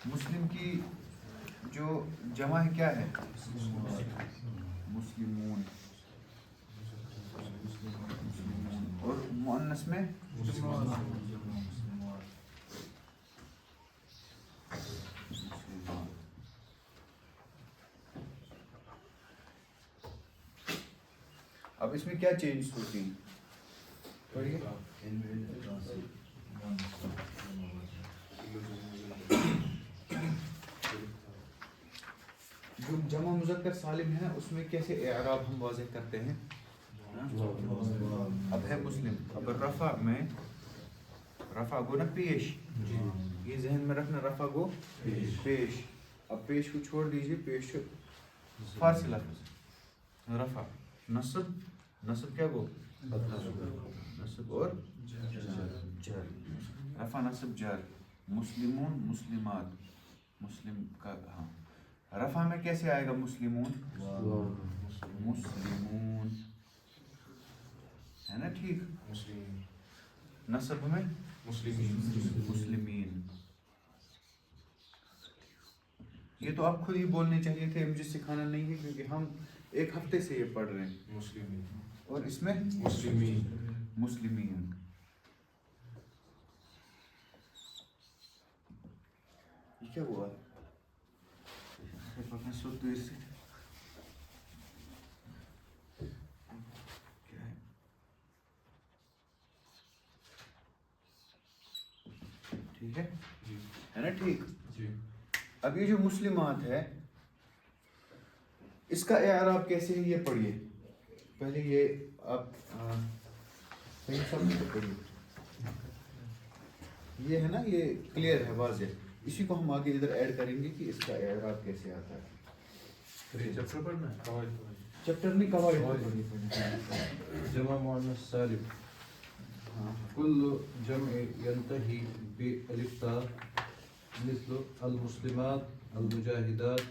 مسلم کی جو جمع ہے کیا ہے؟ مسلمون. اور مؤنث میں اب اس میں کیا چینج ہوتی ہیں؟ پڑھیے. جو جمع مذکر سالم ہے اس میں کیسے اعراب ہم واضح کرتے ہیں؟ اب ہے مسلم. اب رفع میں رفع گو نا پیش، یہ ذہن میں رکھنا، رفع گو پیش. اب پیش کو چھوڑ دیجئے، پیش فارسی لفظ رفع. نصب کیا گو؟ نصب اور جر. رفع نصب جر. مسلمون مسلمات. مسلم کا ہاں رفع میں کیسے آئے گا؟ مسلمون مسلمون ہے نا ٹھیک. نصب میں مسلمین. یہ تو آپ خود ہی بولنے چاہیے تھے، مجھے سکھانا نہیں ہے کیونکہ ہم ایک ہفتے سے یہ پڑھ رہے ہیں. مسلمین اور اس میں مسلمین. یہ کیا ہوا؟ ٹھیک ہے نا ٹھیک. اب یہ جو مسلمات ہے اس کا اعراب کیسے ہے یہ پڑھیے. پہلے یہ آپ سب پڑھیے. یہ ہے نا، یہ کلیئر ہے، واضح. اسی کو ہم آگے ادھر ایڈ کریں گے کہ اس کا اعراب کیسے آتا ہے. چیپٹر پڑھنا ہے؟ چیپٹر نہیں، قواعد. جمع مؤنث سالم كل جمع ينتهي بألف تاء مثل المسلمات المجاهدات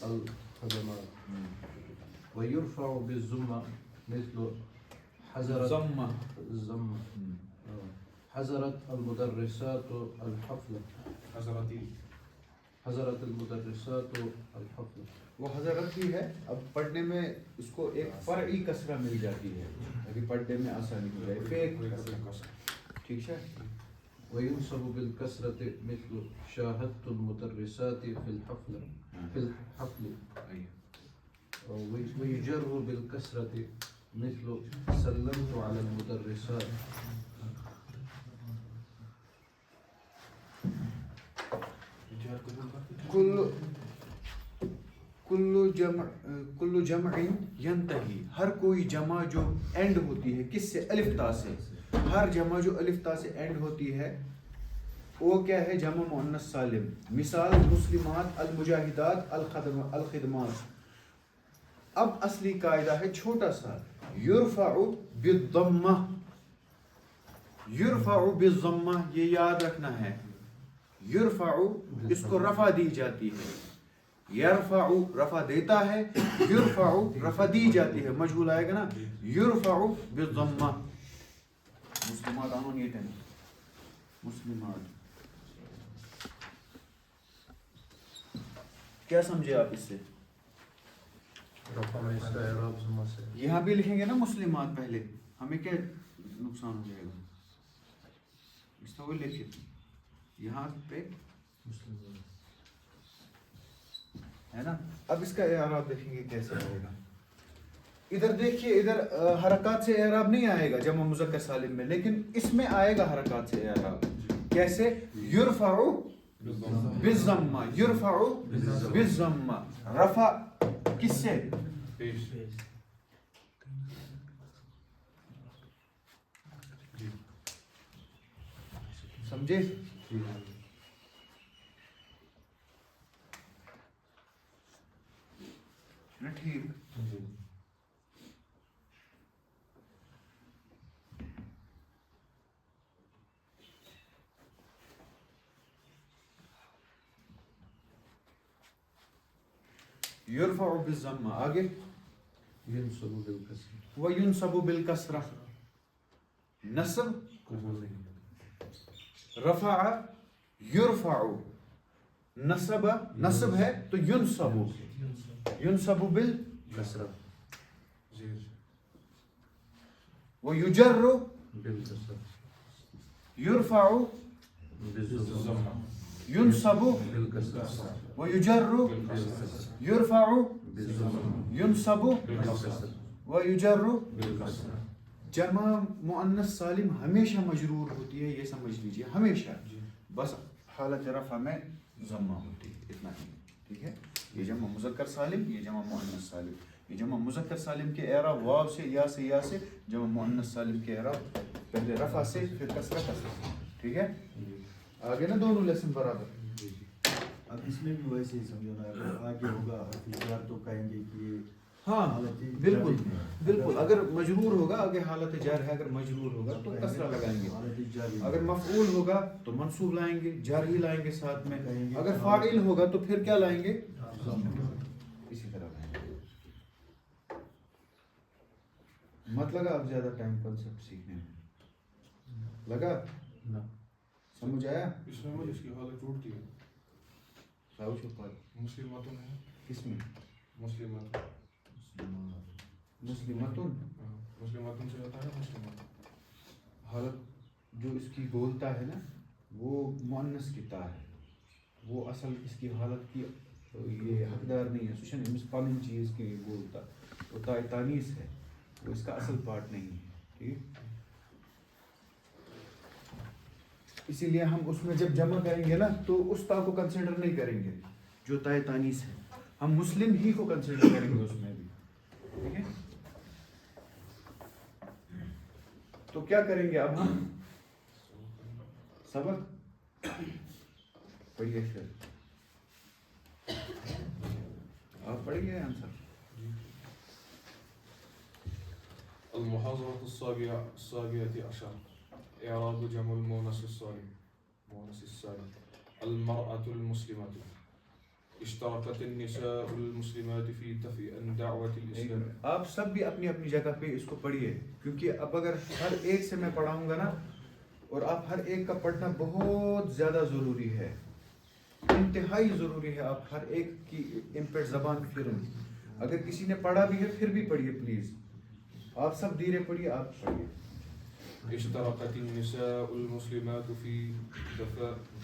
الخدمات، ويرفع بالضمة مثل حضرت المدرسات الحفلة. حضرت المدرسات الحفلة. وہ حضرت بھی ہے. اب پڑھنے میں اس کو ایک فرعی کسرہ مل جاتی ہے ابھی پڑھنے میں آسانی ہو جائے. ٹھیک ہے. وينصب بالكسرة مثل شاهدت المدرسات في الحفل. ويجر بالكسرة مثل سلمت على المدرسات. کل جمع ینتہی، ہر کوئی جمع جو اینڈ ہوتی ہے کس سے؟ الف تا سے. ہر جمع جو الف تا سے اینڈ ہوتی ہے وہ کیا ہے؟ جمع مؤنث سالم. مثال مسلمات المجاہدات الخدمات. اب اصلی قاعدہ ہے چھوٹا سا، یرفع بالضمہ. یرفع بالضمہ یہ یاد رکھنا ہے. یرفع اس کو رفع دی جاتی ہے. یرفع رفع دیتا ہے، یرفع رفع دی جاتی ہے. مجہول آئے گا نا. یرفع بالضمہ. مسلمات آنو نیت ہے مسلمات. کیا سمجھے آپ اس سے؟ یہاں بھی لکھیں گے نا مسلمات پہلے، ہمیں کیا نقصان ہو جائے گا؟ اس طرح لکھیں یہاں پہ ہے نا. اب اس کا اعراب دیکھیں گے کیسے آئے گا. ادھر دیکھیے، ادھر حرکات سے اعراب نہیں آئے گا جمع مذکر سالم میں، لیکن اس میں آئے گا حرکات سے اعراب. کیسے؟ یرفع بالضمہ. یرفع بالضمہ. رفع کس سے؟ سمجھے؟ ٹھیک. یرفع بالضمہ. آگے ينصب بالكسر. وینصب بالکسرہ. نصب رفع یرفع. نصب نصب ہے تو ینصب ینصب بال کسرہ ویجر بالکسرہ یرفع بالضم ینصب بالکسرہ ویجر یرفع بالضم ینصب بالکسرہ ویجر بالکسرہ. جمع مؤنث سالم ہمیشہ مجرور ہوتی ہے، یہ سمجھ لیجیے ہمیشہ، بس حالت رفع میں ضمہ ہوتی ہے، اتنا ہی. ٹھیک ہے، یہ جمع مذکر سالم، یہ جمع مؤنث سالم. یہ جمع مذکر سالم کے اعراب واو سے یا سے، جمع مؤنث سالم کے اعراب پہلے رفع سے پھر کسرہ سے. ٹھیک ہے، آگے نا دونوں لیسن برابر. اب اس میں بھی ویسے ہی سمجھو نا، آگے ہوگا تجار تو کہیں گے کہ یہ ہاں بالکل بالکل، اگر مجرور ہوگا آگے حالت جار ہے، اگر مجرور ہوگا تو کسرہ لگائیں گے. حالت جاری اگر مفعول ہوگا تو منصوب لائیں گے، جار ہی لائیں گے ساتھ میں. اگر فاعل ہوگا تو پھر کیا لائیں گے؟ اسی طرح لائیں گے. مت لگا اب زیادہ ٹائم کنسپٹ سیکھنے میں لگا؟ نہ سمجھ آیا؟ اس میں مجھے اس کی حالت ٹوٹتی ہے. راو چھپا مسلماتن ہے، کس میں؟ مسلماتن مسلمتن. مسلماتن سے ہوتا ہے مسلماتن. حالت جو اس کی بولتا ہے نا وہ مؤنث کی تا ہے، وہ اصل اس کی حالت کی یہ حقدار نہیں ہے. سوشن امس پنن چیز کی بولتا، وہ تا تانیث ہے، وہ اس کا اصل پارٹ نہیں ہے. ٹھیک، اسی لیے ہم اس میں جب جمع کریں گے نا تو اس تا کو کنسیڈر نہیں کریں گے جو تا تانیث ہے، ہم مسلم ہی کو کنسیڈر کریں گے اس میں بھی. ٹھیک ہے، تو کیا کریں گے اب ہم؟ سبق پڑھیے، پھر آپ پڑھیے آنسر. المحاضرة السابعة عشر إعراب جمع المؤنث السالم. المرأة المسلمة. اشتركت النساء المسلمات في دفع دعوة الإسلام. آپ سب بھی اپنی اپنی جگہ پہ اس کو پڑھیے، کیونکہ اب اگر ہر ایک سے میں پڑھاؤں گا نا، اور آپ ہر ایک کا پڑھنا بہت زیادہ ضروری ہے، انتہائی ضروری ہے. آپ ہر ایک کی امپیٹ زبان پھریں. اگر کسی نے پڑھا بھی ہے پھر بھی پڑھیے پلیز. آپ سب دھیرے پڑھیے، آپ پڑھیے. اشتركت النساء المسلمات في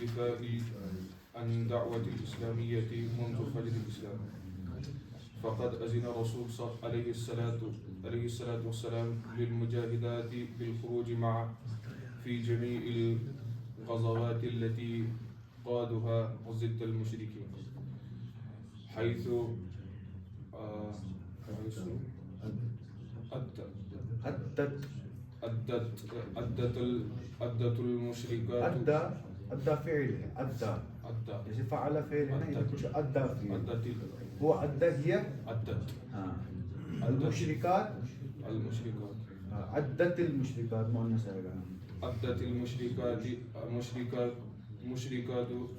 دفاع عن دعوة الإسلامية منذ فجر الإسلام، فقد أذن الرسول عليه الصلاة والسلام للمجاهدات بالخروج في جميع الغزوات التي قادها ضد المشركين، حيث أدت المشركات. أدى فعل ہے، أدى جیسے فعل فعل ہے نا، ادھر کچھ أدى فعل، وہ أدى هي المشركات. أدت المشركات مؤنث آئے گا نا، أدت المشركات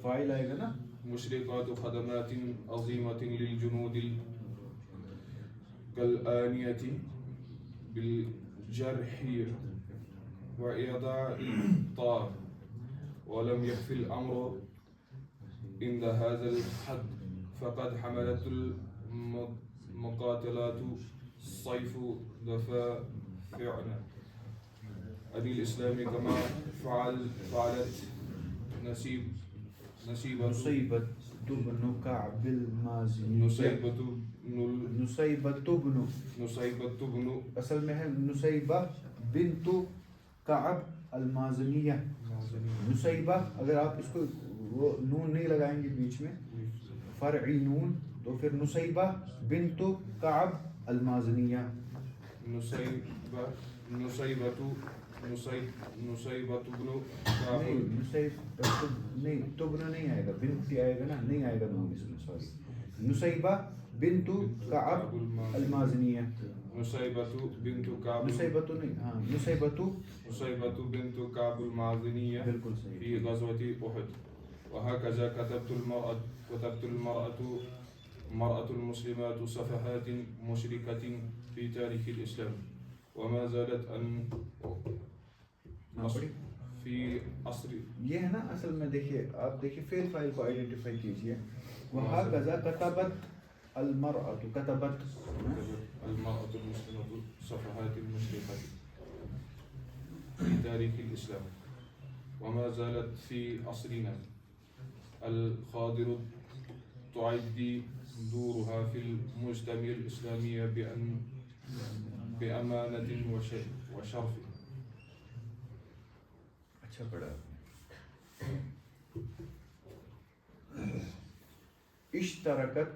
فاعل آئے گا نا. مشركات خدمات عظيمة للجنود كالآنية بالجرح وإيضاع الطار، ولم يكف الأمر عند هذا الحد، فقد حملت المقاتلات السيف دفاعا عن الإسلام كما فعلت نصيبة بن كعب المازني. نصيبة بن اصل میں ہے نصیبہ بنت کعب المازنیہ. نصیبہ اگر آپ اس کو وہ نون نہیں لگائیں گے بیچ میں، فرعی نون، تو پھر نصیبہ بنت کعب المازنیہ. نصيبة بن نہیں تبن نہیں آئے گا، بنت آئے گا نا، نہیں آئے گا نون اس میں، سوری. نصیبہ بنت کعب المازنیہ. نصيبة بنت كعب المازنية بالکل صحیح. في غزوة أحد. وهكذا كتبت المرأة المسلمات صفحات مشركة في تاريخ الإسلام، وما زالت في عصر یہ ہے نا اصل میں دیکھیے آپ دیکھیے فعل فاعل کو آئیڈینٹیفائی کیجیے وہکذا کتبت المرأة کتبت المرأة المسلمة صفحات مشرقة في تاريخ الإسلام وما زالت في عصرنا الحاضر تعدي دورها في المجتمع الإسلامي بأمانة وشرف. اچھا پڑھا اشترکت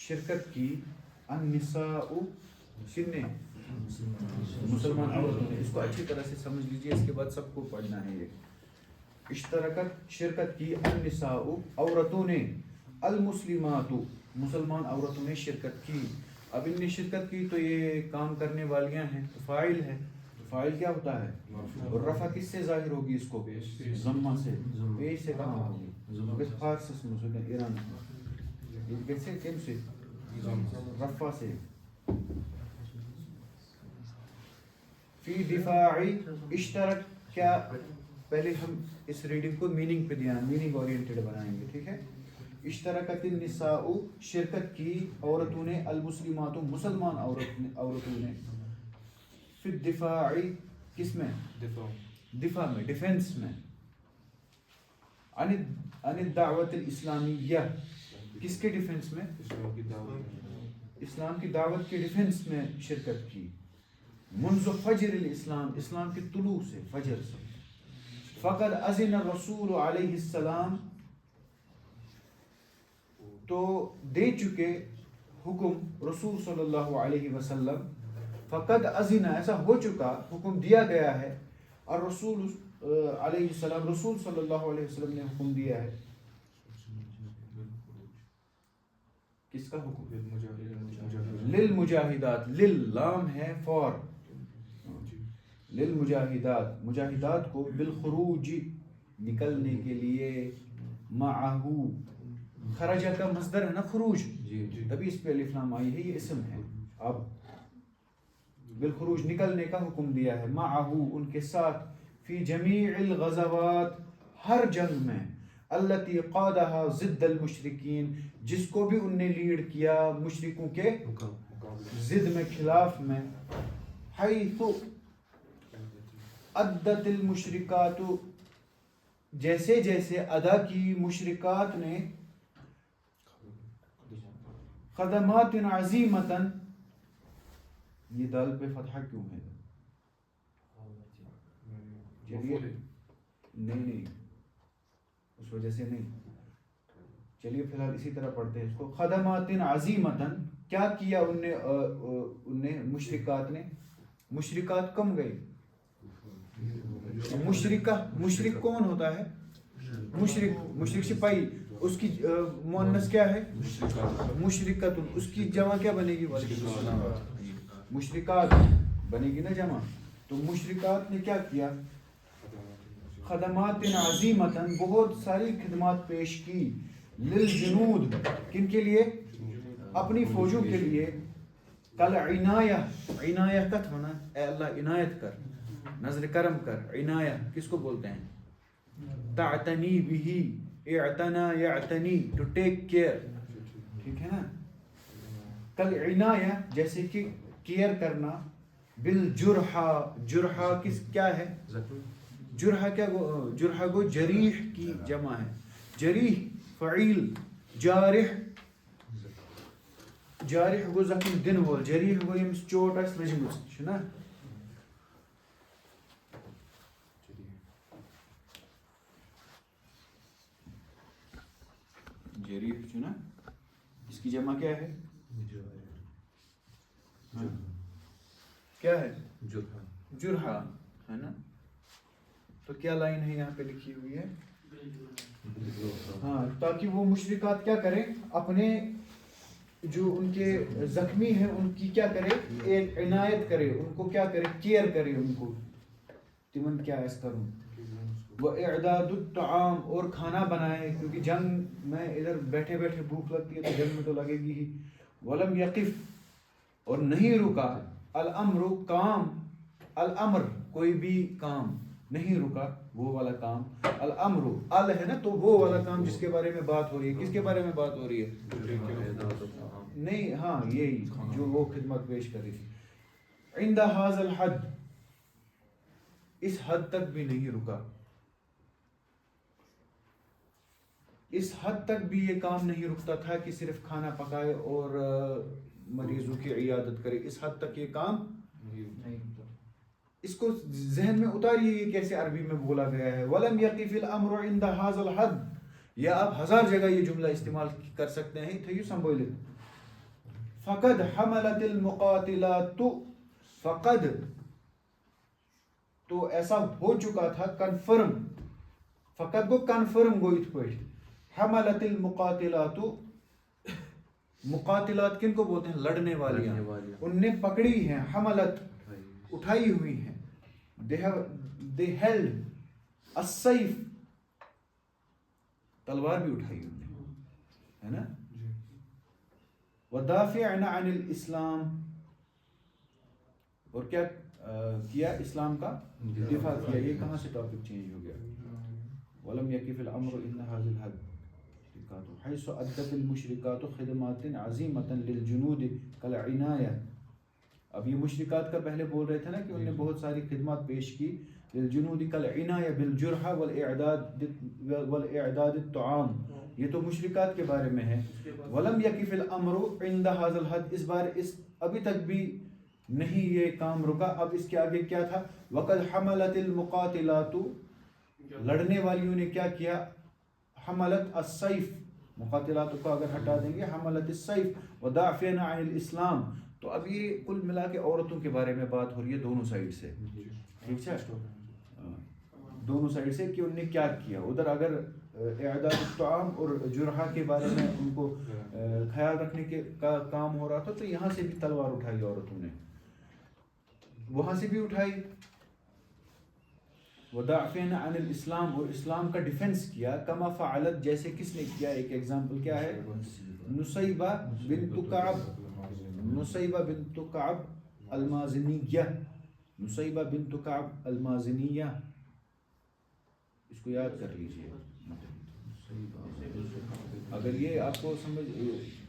شرکت کی النساء سننے مسلمان عورتوں نے. اس کو اچھی طرح سے سمجھ لیجئے, اس کے بعد سب کو پڑھنا ہے. یہ اشترکت شرکت کی النساء عورتوں نے المسلمات مسلمان عورتوں نے شرکت کی. اب ان نے شرکت کی تو یہ کام کرنے والیاں ہیں تو فاعل ہے. فاعل کیا ہوتا ہے اور رفع کس سے ظاہر ہوگی اس کو ضمہ سے. پیش سے کہاں ہوگی فارس سے ایران کیسے کم سے رفع سے. فی دفاع اشترک کیا پہلے ہم اس ریڈنگ کو میننگ پہ دیا میننگ اورینٹڈ بنائیں گے ٹھیک ہے. اشترکت النساء شرکت کی عورتوں نے المسلمات مسلمان عورتوں نے فی الدفاع کس میں دفاع میں ڈیفنس میں عن الدعوت الاسلامیہ کس کے ڈیفنس میں اسلام کی دعوت کے ڈیفنس میں شرکت کی. منذ فجر الاسلام اسلام کے طلوع سے فجر سے. فقد اذن الرسول علیہ السلام تو دے چکے حکم رسول صلی اللہ علیہ وسلم. فقد اذن ایسا ہو چکا حکم دیا گیا ہے اور رسول علیہ السلام رسول صلی اللہ علیہ وسلم نے حکم دیا ہے. کس کا حکم للمجاہدات لل لام ہے فور للمجاہدات مجاہدات کو بالخروج نکلنے کے لیے معہو خرجہ کا مصدر ہے نا خروج تبھی اس پہ الف لام آئی ہے یہ اسم ہے. اب بالخروج نکلنے کا حکم دیا ہے معہو ان کے ساتھ فی جمیع الغزوات ہر جنگ میں التی قادها ضد المشرکین جس کو بھی ان نے لیڈ کیا مشرکوں کے ضد میں خلاف میں. حیث ادت المشرکات جیسے جیسے ادا کی مشرکات نے خدمات عظیمتاً یہ دال پہ فتحہ کیوں ہے چلیے نہیں اس وجہ سے نہیں چلیے فی الحال اسی طرح پڑھتے ہیں اس کو. خدمات عظیمتاً کیا کیا ان نے مشرکات نے مشرکات کم گئی مشرک کون ہوتا ہے مشرک سپاہی اس کی مؤنث کیا ہے مشرکت اس کی جمع کیا بنے گی مشرکات بنے گی نا جمع. تو مشرکات نے کیا کیا خدمات عظیمتاً بہت ساری خدمات پیش کی للجنود کن کے لیے اپنی فوجوں کے لیے. کل عنایہ کت ہونا اے اللہ عنایت کر نظر کرم کر. عنایہ کس کو بولتے ہیں تعتنی بھی اعتنا یعتنی ٹو ٹیک کیئر ٹھیک ہے نا. کل عنایہ جیسے کہ کیئر کرنا. بالجرحا جرحا کس کیا ہے جرحا کیا جرحا کو جریح کی جمع ہے. جریح فعیل جارح گو زخم دن وول جریح گو یمس چوٹ آسہِ لٔجمٕژ چھُنا. جریح چھُنا اس کی جمع کیا ہے کیا ہے جرحا ہے نا. تو کیا لائن ہے یہاں پہ لکھی ہوئی ہے ہاں تاکہ وہ مشرکات کیا کریں اپنے جو ان کے زخمی ہیں ان کی کیا کرے ایک عنایت کرے ان کو کیا کرے کیئر کرے ان کو تمن کیا اس کروں. وَإِعْدَادُ الطَّعَامِ اور کھانا بنائے کیونکہ جنگ میں ادھر بیٹھے بیٹھے بھوک لگتی ہے تو جنگ میں تو لگے گی ہی. وَلَمْ يَقِفْ اور نہیں رکا الامر کام الامر کوئی بھی کام نہیں رکا وہ والا کام. الامر ال ہے نا, تو وہ والا کام جس کے بارے میں بات ہو رہی ہے. کس کے بارے میں بات ہو رہی ہے؟ نہیں, ہاں یہی جو وہ خدمت پیش کر رہی تھی. عند هذا الحد, اس حد تک بھی نہیں رکا. اس حد تک بھی یہ کام نہیں رکتا تھا کہ صرف کھانا پکائے اور مریضوں کی عیادت کرے. اس حد تک یہ کام نہیں. اس کو ذہن میں اتاریے یہ کیسے عربی میں بولا گیا ہے. وَلَمْ يَقِفِ الْأَمْرُ عِنْدَ هَذَا الْحَدِّ, یا آپ 1000 جگہ یہ جملہ استعمال کر سکتے ہیں. تھے یو سمبولت. فَقَدْ حَمَلَتِ الْمُقَاتِلَاتُ, فقد تو ایسا ہو چکا تھا, کنفرم. فقد کو کنفرم گو ات پہ. حملت المقاتلات, مقاتلات کن کو بولتے ہیں؟ لڑنے والیاں. ان نے پکڑی ہیں. حملت اٹھائی ہوئی ہیں. they held السیف, تلوار بھی اٹھائی ہوئی ہے نا. ودافعنا عن الاسلام, اور کیا کیا؟ اسلام کا دفاع کیا. یہ کہاں سے ٹاپک چینج ہو گیا؟ ولم يكف الامر ان هذا الحد حيث ادت المشركات خدمات عظيمه للجنود كالعنايه. اب یہ مشرکات کا پہلے بول رہے تھے نا کہ انہوں نے بہت ساری خدمات پیش کی. للجنود كالعنايه بالجرحى والاعداد الطعام, یہ تو مشرکات کے بارے میں ہے. ولم يكف الامر عند هذا الحد, اس بار اس ابھی تک بھی نہیں یہ کام رکا. اب اس کے آگے کیا تھا؟ وقد حملت المقاتلات, لڑنے والیوں نے کیا کیا؟ حملت السیف, مقاتلات کو اگر ہٹا دیں گے, حملت السیف ودافعنا عن الاسلام. تو اب یہ کل ملا کے عورتوں کے بارے میں بات ہو رہی ہے دونوں سائڈ سے. ٹھیک ہے, دونوں سائڈ سے کہ انہوں نے کیا کیا. ادھر اگر اعداد الطعام اور جرحہ کے بارے میں ان کو خیال رکھنے کے کا کام ہو رہا تھا, تو یہاں سے بھی تلوار اٹھائی عورتوں نے, وہاں سے بھی اٹھائی. ودافعنا عن الاسلام, اور اسلام کا ڈیفنس کیا. کما فعلت, جیسے کس نے کیا؟ ایک ایگزامپل کیا ہے؟ نصیبہ بنت کعب, نصیبہ بنت کعب المازنیہ, نصیبہ بنت کعب المازنیہ, اس کو یاد کر لیجیے. اگر یہ آپ کو سمجھ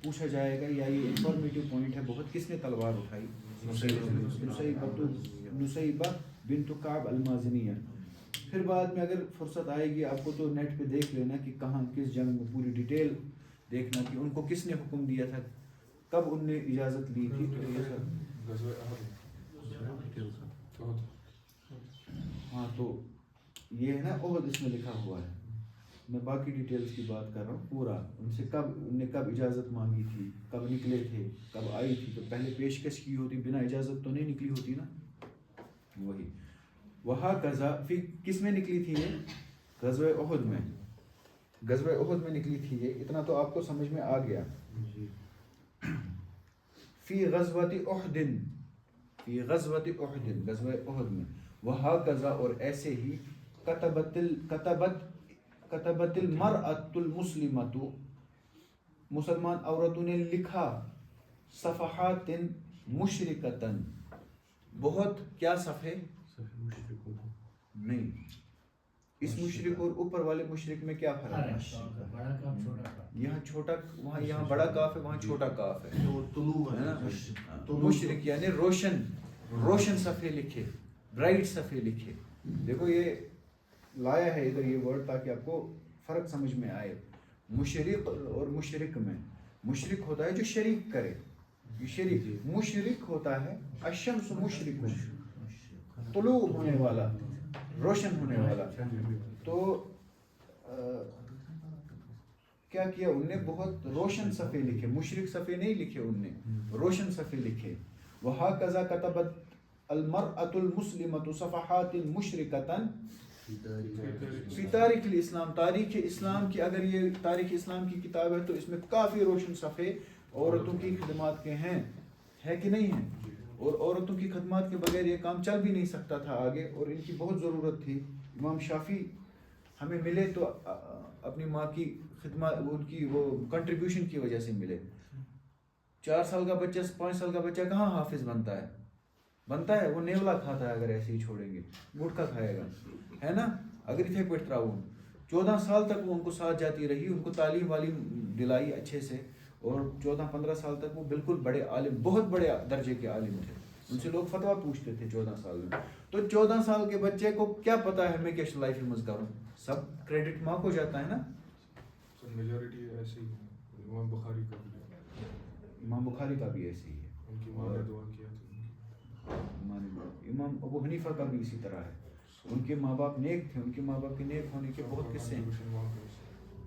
پوچھا جائے گا یا یہ انفارمیٹیو پوائنٹ ہے بہت, کس نے تلوار اٹھائی؟ نصیبہ بنت کعب المازنیہ. پھر بعد میں اگر فرصت آئے گی آپ کو تو نیٹ پہ دیکھ لینا کہ کہاں کس جنگ میں, پوری ڈیٹیل دیکھنا کہ ان کو کس نے حکم دیا تھا, کب ان نے اجازت لی تھی. تو یہ سب ہاں, تو یہ ہے نا عہد, اس میں لکھا ہوا ہے. میں باقی ڈیٹیلز کی بات کر رہا ہوں پورا. ان سے کب ان نے کب اجازت مانگی تھی, کب نکلے تھے, کب آئی تھی. تو پہلے پیشکش کی ہوتی, بنا اجازت تو نہیں نکلی ہوتی نا. وہی وہاکذا فی, کس میں نکلی تھی یہ؟ غزوہ احد میں. غزوہ احد میں نکلی تھی یہ. اتنا تو آپ کو سمجھ میں آ گیا. فی غزوۃ احد, فی غزوۃ احد, غزوہ احد میں. وہاکذا, اور ایسے ہی. کتبت المرأۃ المسلمۃ, مسلمان عورتوں نے لکھا. صفحات مشرکۃ, بہت کیا صفحے؟ نہیں, اس مشرک اور اوپر والے مشرک میں کیا فرق ہے؟ یہاں چھوٹا, وہاں یہاں بڑا کاف ہے, وہاں چھوٹا کاف ہے. مشرک یعنی روشن, روشن صفحے لکھے, برائٹ صفحے لکھے. دیکھو یہ لایا ہے ادھر یہ ورڈ تاکہ آپ کو فرق سمجھ میں آئے. مشرق اور مشرک میں, مشرک ہوتا ہے جو شریک کرے, یہ شریک. مشرک ہوتا ہے الشمس مشرک, طلوع ہونے والا, روشن ہونے والا. تو کیا کیا ان نے؟ بہت روشن صفحے لکھے. مشرک صفحے نہیں لکھے ان نے, روشن صفحے لکھے. وہاکذا کتبت المرأۃ المسلمۃ صفحات مشرکۃ فی تاریخ الاسلام, تاریخ اسلام کی. اگر یہ تاریخ اسلام کی کتاب ہے تو اس میں کافی روشن صفحے عورتوں کی خدمات کے ہیں, ہے کہ نہیں ہیں؟ اور عورتوں کی خدمات کے بغیر یہ کام چل بھی نہیں سکتا تھا آگے, اور ان کی بہت ضرورت تھی. امام شافعی ہمیں ملے تو اپنی ماں کی خدمات, ان کی وہ کنٹریبیوشن کی وجہ سے ملے. 4 سال کا بچہ, 5 سال کا بچہ کہاں حافظ بنتا ہے؟ بنتا ہے وہ نیولا کھاتا ہے اگر ایسے ہی چھوڑیں گے, گٹکا کھائے گا, ہے نا. اگر اتنے پہ تراؤن 14 سال تک وہ ان کو ساتھ جاتی رہی, ان کو تعلیم والی دلائی اچھے سے, اور 14-15 سال تک وہ بالکل بڑے عالم, بہت بڑے درجے کے عالم تھے. ان سے لوگ فتویٰ پوچھتے تھے 14 سال میں. تو 14 سال کے بچے کو کیا پتا ہے میں کیا لائف میں کروں, سب کریڈٹ ماں کو جاتا ہے نا. میجورٹی ایسے ہی ہے. امام بخاری کا بھی, امام بخاری کا بھی ایسے ہی ہے, ان کی ماں نے دعا کیا تھا. امام ابو حنیفہ کا بھی اسی طرح ہے. ان کے ماں باپ نیک تھے, ان کے ماں باپ کے نیک ہونے کے بہت قصے ہیں.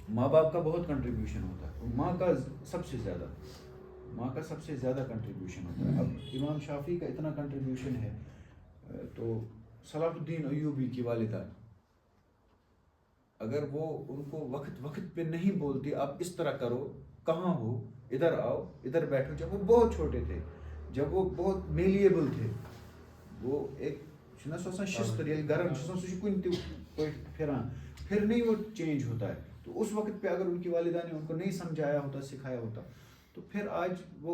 ماں باپ کا بہت کنٹریبیوشن ہوتا ہے, ماں کا سب سے زیادہ کنٹریبیوشن ہوتا ہے. اب امام شافعی کا اتنا کنٹریبیوشن ہے, تو صلاح الدین ایوبی کی والدہ اگر وہ ان کو وقت پہ نہیں بولتی آپ اس طرح کرو, کہاں ہو, ادھر آؤ, ادھر بیٹھو, جب وہ بہت چھوٹے تھے, جب وہ بہت میلیبل تھے, وہ ایک شستر ییٚلہِ گرم چھُ آسان سُہ چھُ کُنہِ تہِ پٲٹھۍ پھران, پھر نہیں وہ چینج ہوتا ہے. تو اس وقت پہ اگر ان کی والدہ نے ان کو نہیں سمجھایا ہوتا, سکھایا ہوتا, تو پھر آج وہ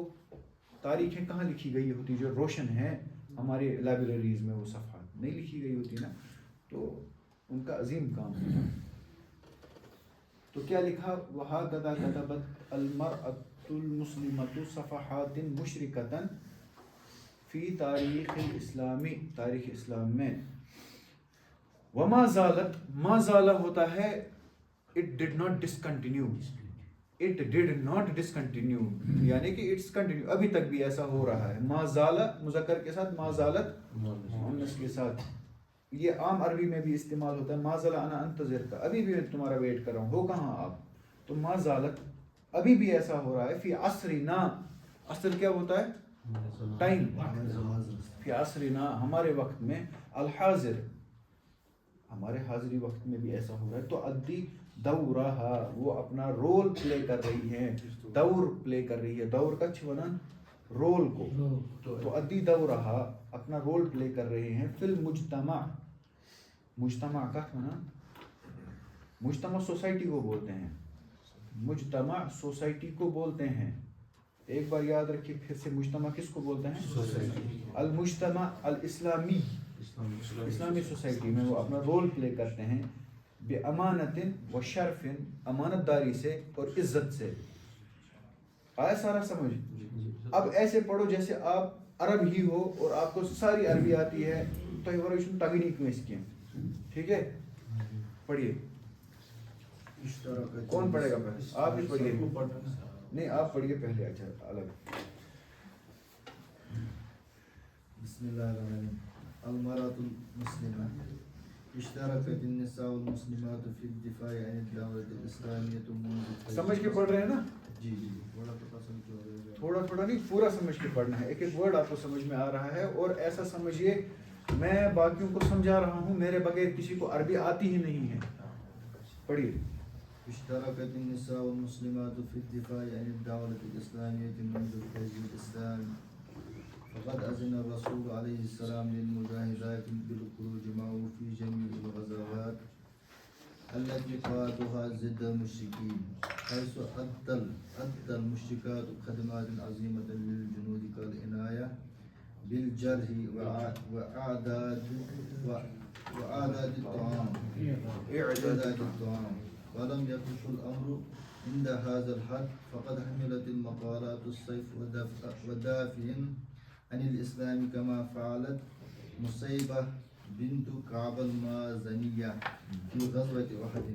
تاریخیں کہاں لکھی گئی ہوتی جو روشن ہیں ہمارے لائبریریز میں, وہ صفحات نہیں لکھی گئی ہوتی نا. تو ان کا عظیم کام ہوتا. تو کیا لکھا, وَهَكَذَا كَتَبَتْ الْمَرْأَةُ الْمُسْلِمَةُ صَفَحَاتٍ مُشْرِقَةً فی تاریخ الاسلامی, تاریخ اسلام میں. وما زالت, ما زالہ ہوتا ہے it did not discontinue, it did not discontinue, یعنی کہ it's continue, ابھی تک بھی ایسا ہو رہا ہے. ما زالہ مذکر کے ساتھ, ما زالت مؤنث کے ساتھ. یہ عام عربی میں بھی استعمال ہوتا ہے, ما زال انا انتظر کا, ابھی بھی میں تمہارا ویٹ کر رہا ہوں, ہو کہاں آپ. تو ما زالت ابھی بھی ایسا ہو رہا ہے. فی عصرنا, عصر کیا ہوتا ہے, ٹائم. فی عصرنا ہمارے وقت میں, الحاضر ہمارے حاضری وقت میں بھی ایسا ہو رہا ہے. تو ادی دورہا, وہ اپنا رول پلے کر رہی ہیں, دور پلے کر رہی ہے. دور کا چھونا رول کو, تو ادی دورہا اپنا رول پلے کر رہے ہیں. فی المجتمع, مجتمع کا چھونا, مجتمع سوسائٹی کو بولتے ہیں, مجتمع سوسائٹی کو بولتے ہیں. ایک بار یاد رکھیے پھر سے, مجتمع کس کو بولتے ہیں, المجتمع الاسلامی, اسلامی سوسائٹی میں وہ اپنا رول پلے کرتے ہیں. بے امانت و شرف, امانت داری سے اور عزت سے. آیا سارا سمجھ. اب ایسے پڑھو جیسے آپ عرب ہی ہو اور آپ کو ساری عربی آتی ہے, تو یہ ورشن تگنی کیس کی, ٹھیک ہے. پڑھیے, کون پڑھے گا پہلے, آپ ہی پڑھیے. نہیں آپ پڑھیے پہلے, اچھا الگ. بسم اللہ الرحمن الرحیم. المرأة المسلمة اشتركت النساء المسلمات في الدفاع عن الدولة الإسلامية منذ. سمجھ کے پڑھ رہے ہیں نا, جی جی تھوڑا تھوڑا سمجھ رہے ہیں, تھوڑا تھوڑا نہیں پورا سمجھ کے پڑھنا ہے. ایک ایک ورڈ آپ کو سمجھ میں آ رہا ہے, اور ایسا سمجھیے میں باقیوں کو سمجھا رہا ہوں, میرے بغیر کسی کو عربی آتی ہی نہیں ہے. پڑھیے. اشتركت النساء المسلمات في الدفاع عن الدولة الإسلامية منذ فيض الإسلام, فقد أذن الرسول عليه السلام للمجاهدات بالخروج معه في جميع الغزوات التي قادها ضد المشركين, حيث أدى المشركات خدمات عظيمة للجنود كالعناية بالجرح وإعداد الطعام. ولم يقف الأمر عند هذا الحد, فقد حملت المقالات السيف ودافع عن الإسلام كما فعلت مصيبة بنت كعب المازنية في غزوة أحد.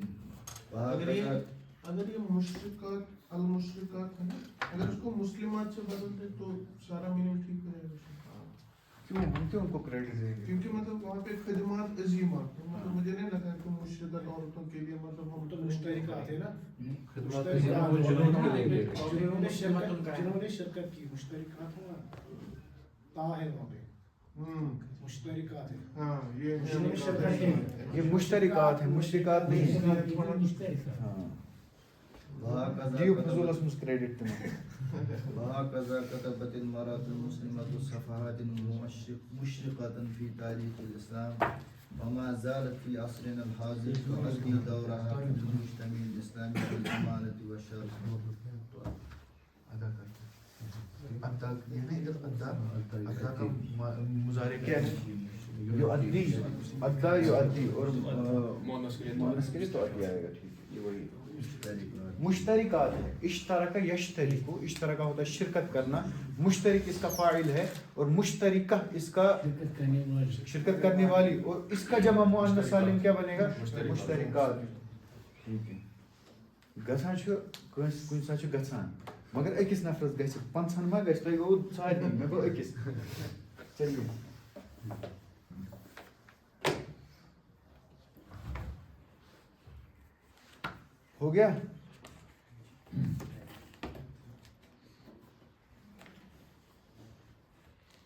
اگر یہ مشرکات المشرکات ہے نا, اگر اس کو مسلمات سے بدل دے تو سارا میننگ ٹھیک ہو جائے گا. کیوں ہم کیوں ان کو کریڈٹ دیں گے, کیونکہ مطلب وہاں پہ خدمات عظیمات, مطلب مجھے نہیں لگا کہ مشرکات عورتوں کے لیے مطلب ہم تو مشترکات ہے نا, جنہوں نے شرکت کی, مشترکات ہوا تا ہے وہاں پہ, مشترکات ہے. ہاں یہ مشترکات ہیں, مشرکات نہیں ہیں. ہاں دیو فضول اسمس کریڈٹ تمہیں. وهكذا كتبت المرأة المسلمة صفحات مشرقة في تاريخ الإسلام, وما زالت في عصرنا الحاضر تؤدي دورها في المجتمع الإسلامي بالأمانة والشرف. ادا ہے نا ادھر ادا کا مضارع کیا ہے؟ یؤدی، ادا یؤدی، اور مؤنث کے لیے مؤنث کے لیے تو ادی آئے گا. ٹھیک ہے، یہ وہی مشترکات ہے. اشترک یشترک، اشترک ہوتا ہے شرکت کرنا، مشترک اس کا فاعل ہے، اور مشترکہ اس کا شرکت کرنے والی، اور اس کا جمع مؤنث سالم کیا بنے گا؟ مشترکات. ٹھیک ہے. گژھان چھُ کٲنٛسہِ کُنہِ ساتہٕ چھُ گژھان مگر أکِس نفرس گژھِ، 50 ما گژھِ، تۄہہِ گوٚو سارنٕے، مےٚ گوٚو أکِس. چلیے ہو گیا.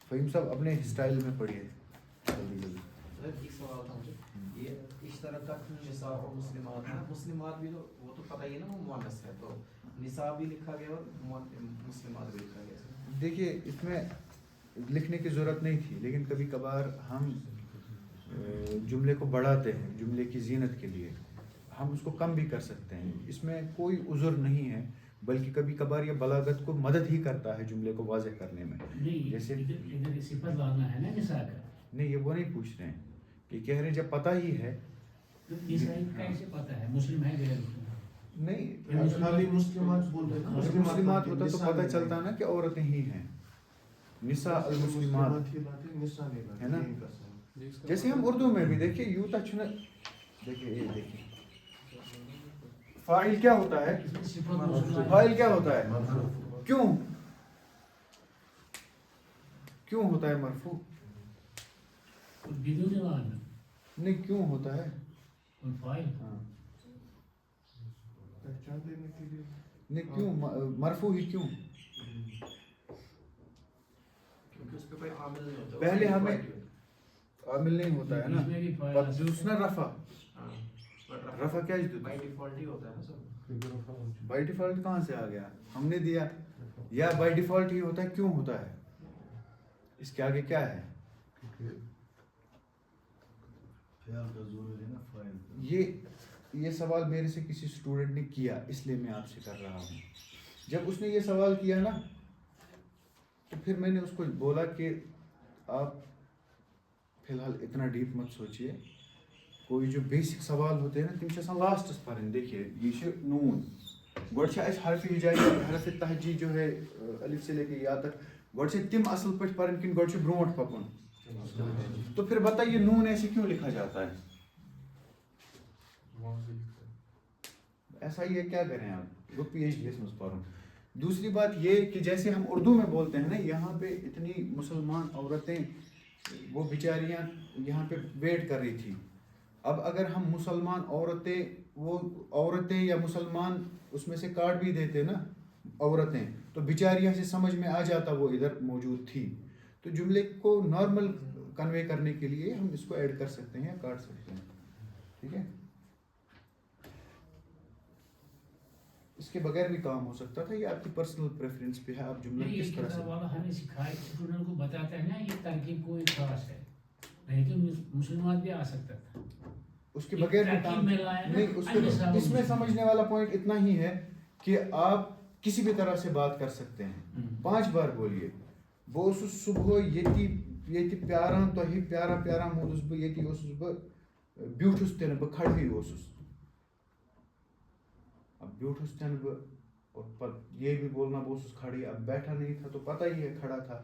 فہیم صاحب اپنے اسٹائل میں پڑھیے جلدی جلدی. ایک سوال تھا مجھے، یہ اشتراکات نساء اور مسلمات ہیں، مسلمات بھی تو وہ تو پتہ ہی ہے نا وہ مؤنث ہے، تو نساء بھی لکھا گیا اور مسلمات بھی لکھا گیا. دیکھیے اس میں لکھنے کی ضرورت نہیں تھی، لیکن کبھی کبھار ہم جملے کو بڑھاتے ہیں جملے کی زینت کے لیے، ہم اس کو کم بھی کر سکتے ہیں، اس میں کوئی عذر نہیں ہے، بلکہ کبھی کبھار یہ بلاغت کو مدد ہی کرتا ہے جملے کو واضح کرنے میں. جیسے ادھر صفت لانا ہے نا نساء کا. نہیں، یہ وہ نہیں پوچھ رہے ہیں، یہ کہہ رہے ہیں جب پتہ ہی ہے. نساء کیسے پتہ ہے مسلم ہے غیر مسلم؟ نہیں، خالی مسلمات بول رہے ہیں. مسلمات ہوتا تو پتہ چلتا نا کہ عورتیں ہی ہیں. نساء المسلمات ہے نا. جیسے ہم اردو میں بھی دیکھیے یوتا چھنا، دیکھیے یہ دیکھیے فاعل کیا ہوتا ہے، فاعل کیا ہوتا ہے، کیوں ہوتا ہے مرفوع؟ بدون وعد نہیں، کیوں ہوتا ہے؟ فاعل ہاں پہچان دینے کے لیے. نہیں، کیوں مرفوع ہی کیوں؟ کیونکہ اس پہ کوئی عامل نہیں ہوتا. پہلے ہمیں عامل نہیں ہوتا ہے نا، دوسرا رفع، رفع کیا بائی ڈیفالٹ ہی ہوتا ہے نا سب. بائی ڈیفالٹ کہاں سے آ گیا؟ ہم نے دیا، یا بائی ڈیفالٹ ہی ہوتا ہے. کیوں ہوتا ہے؟ اس کے آگے کیا ہے؟ یہ سوال میرے سے کسی اسٹوڈنٹ نے کیا، اس لیے میں آپ سے کر رہا ہوں. جب اس نے یہ سوال کیا نا تو پھر میں نے اس کو بولا کہ آپ فی الحال اتنا ڈیپ مت سوچیے، کوئی جو بیسک سوال ہوتے ہیں نا تم چھِ آسان لاسٹس پرن. دیکھیے یہ چھِ نون، گۄڈٕ چھِ اَسہِ حرف ہجائی حرف تہجی جو ہے الف سے لے کے یا تک، گۄڈٕ چھِ تم اصل پٲٹھۍ پرن کِنہٕ گۄڈٕ چھِ برونٛٹھ پکُن؟ تو پھر بتائیے نون ایسے کیوں لکھا جاتا ہے؟ ایسا ہی ہے، کیا کریں آپ، وہ پی ایچ ڈی میں پڑھوں. دوسری بات یہ کہ جیسے ہم اردو میں بولتے ہیں نا، یہاں پہ اتنی مسلمان عورتیں وہ بیچاریاں یہاں پہ ویٹ کر رہی تھی. اب اگر ہم مسلمان عورتیں، وہ عورتیں یا مسلمان اس میں سے کاٹ بھی دیتے نا عورتیں، تو بیچاریاں سے سمجھ میں آ جاتا وہ ادھر موجود تھی. تو جملے کو نارمل کنوے کرنے کے لیے ہم اس کو ایڈ کر سکتے ہیں یا کاٹ سکتے ہیں. ٹھیک ہے، اس کے بغیر بھی کام ہو سکتا تھا. یہ آپ کی پرسنل پریفرنس پہ ہے، آپ جملہ کس طرح سے. والا ہمیں سکھائے اسٹوڈنٹ کو بتاتا ہے نا یہ ترکیب کوئی خاص ہے، نہیں تو مسلمان بھی آ سکتا تھا. اس کے بغیر بھی کام نہیں. اس میں سمجھنے والا پوائنٹ اتنا ہی ہے کہ آپ کسی بھی طرح سے بات کر سکتے ہیں. 5 بار بولیے، بہٕ اوسُس صبح ییٚتہِ پیاران تۄہہِ، پیاران پیاران موٗدُس بہٕ ییٚتی اوسُس بہٕ، بیوٗٹھُس تہِ نہٕ بہٕ کھڑہٕے اوسُس. اب بیوٗٹھُس تہِ نہٕ بہٕ، اور پتہٕ یہ بھی بولنا بہٕ اوسُس کھڑی، اب بیٹھا نہیں تھا تو پتہ ہی ہے کھڑا تھا.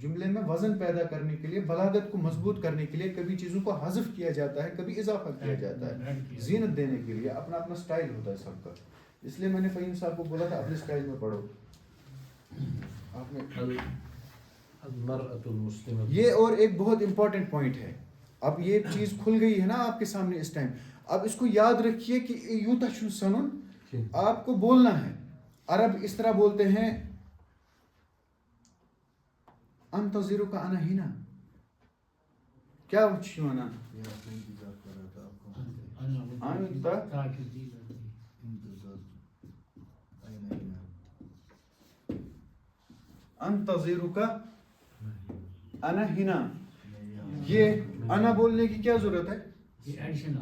جملے میں وزن پیدا کرنے کے لیے، بلاغت کو مضبوط کرنے کے لیے کبھی چیزوں کو حذف کیا جاتا ہے، کبھی اضافہ کیا جاتا ہے، زینت دینے کے لیے. اپنا اپنا سٹائل ہوتا ہے سب کا. اس لیے میں نے فہیم صاحب کو بولا تھا اپنے سٹائل میں پڑھو. آپ نے یہ اور ایک بہت امپورٹنٹ پوائنٹ ہے. اب یہ چیز کھل گئی ہے نا آپ کے سامنے اس ٹائم. اب اس کو یاد رکھیے کہ یوتا چھُ سنن، آپ کو بولنا ہے. عرب اس طرح بولتے ہیں انتظرک انا ہنا. کیا چھُ وَنان؟ انتظرک انا ہنا. یہ انا بولنے کی کیا ضرورت ہے؟ یہ ایڈیشن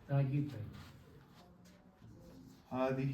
تاکید ہے. هذه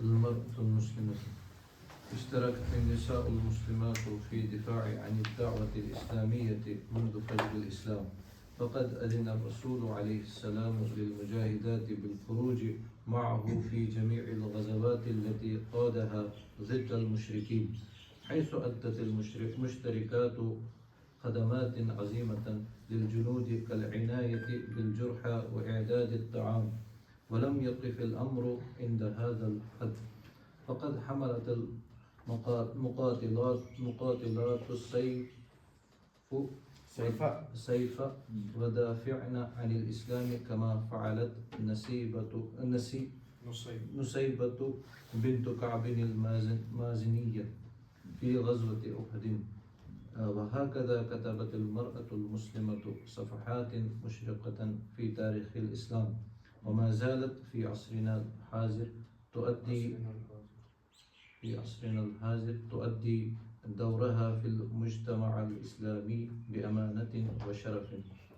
المرأة المسلمة اشتركت النساء المسلمات في دفاع عن الدعوة الإسلامية منذ فجر الإسلام، فقد أذن الرسول عليه السلام للمجاهدات بالخروج معه في جميع الغزوات التي قادها ضد المشركين، حيث أدت المشتركات خدمات عظيمة للجنود كالعناية بالجرحى وإعداد الطعام. ولم يقف الأمر عند هذا الحد، فقد حملت المقاتلات السيف ودافعن عن الإسلام، كما فعلت نسيبة بنت كعب المازنية في غزوة أحد. وهكذا كتبت المرأة المسلمة صفحات مشرقة في تاريخ الإسلام، وما زالت في عصرنا الحاضر تؤدي دورها في المجتمع الإسلامي بأمانة وشرف.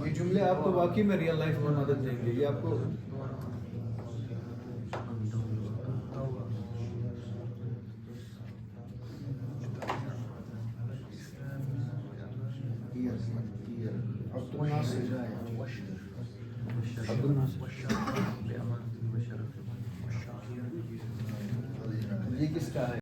یہ جملے آپ کو واقعی میں ریئل لائف میں مدد دیں گے. یہ آپ کو یہ کس کا ہے؟